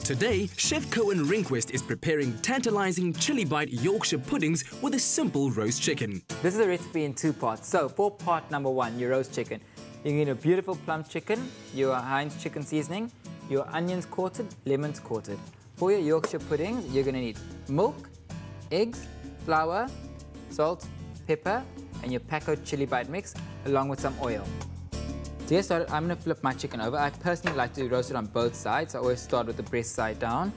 Today, Chef Cohen Rehnquist is preparing tantalizing Chilli Bite Yorkshire Puddings with a simple roast chicken. This is a recipe in 2 parts. So for part number 1, your roast chicken, you need a beautiful plump chicken, your Heinz chicken seasoning, your onions quartered, lemons quartered. For your Yorkshire puddings, you're going to need milk, eggs, flour, salt, pepper, and your Pakco Chilli Bite mix, along with some oil. To get started, I'm going to flip my chicken over. I personally like to roast it on both sides. I always start with the breast side down.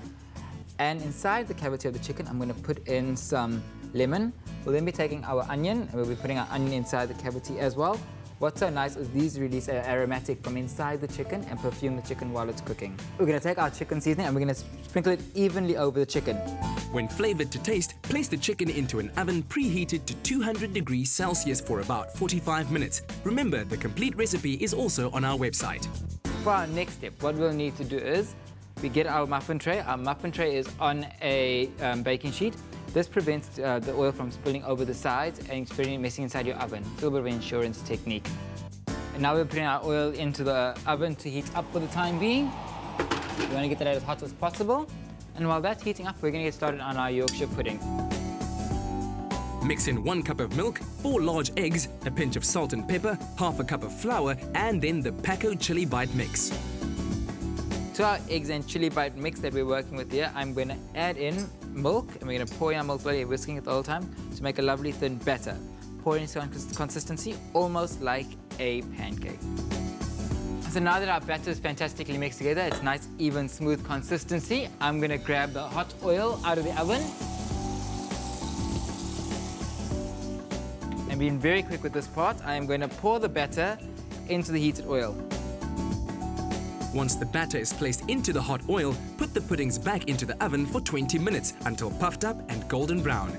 And inside the cavity of the chicken, I'm going to put in some lemon. We'll then be taking our onion, and we'll be putting our onion inside the cavity as well. What's so nice is these release aromatic from inside the chicken and perfume the chicken while it's cooking. We're going to take our chicken seasoning and we're going to sprinkle it evenly over the chicken. When flavored to taste, place the chicken into an oven preheated to 200 degrees Celsius for about 45 minutes. Remember, the complete recipe is also on our website. For our next step, what we'll need to do is we get our muffin tray. Our muffin tray is on a baking sheet. This prevents the oil from spilling over the sides and messing inside your oven. It's a little bit of an insurance technique. And now we're putting our oil into the oven to heat up for the time being. We want to get that as hot as possible. And while that's heating up, we're going to get started on our Yorkshire pudding. Mix in 1 cup of milk, 4 large eggs, a pinch of salt and pepper, half a cup of flour, and then the Pakco Chilli Bite mix. To our eggs and chili bite mix that we're working with here, I'm going to add in milk, and we're going to pour in our milk slowly, whisking it the whole time to make a lovely thin batter. Pour into consistency almost like a pancake. So now that our batter is fantastically mixed together, it's nice, even, smooth consistency, I'm going to grab the hot oil out of the oven. And being very quick with this part, I'm going to pour the batter into the heated oil. Once the batter is placed into the hot oil, put the puddings back into the oven for 20 minutes until puffed up and golden brown.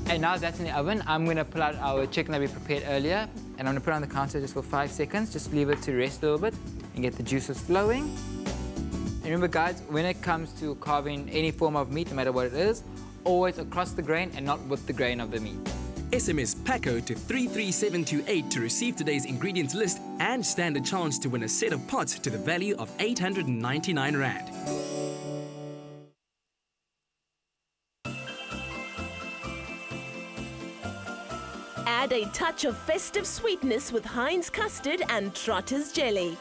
And now that's in the oven, I'm going to pull out our chicken that we prepared earlier, and I'm going to put it on the counter just for 5 seconds. Just leave it to rest a little bit and get the juices flowing. And remember, guys, when it comes to carving any form of meat, no matter what it is, always across the grain and not with the grain of the meat. SMS Pakco to 33728 to receive today's ingredients list and stand a chance to win a set of pots to the value of 899 Rand. Add a touch of festive sweetness with Heinz custard and Trotter's jelly.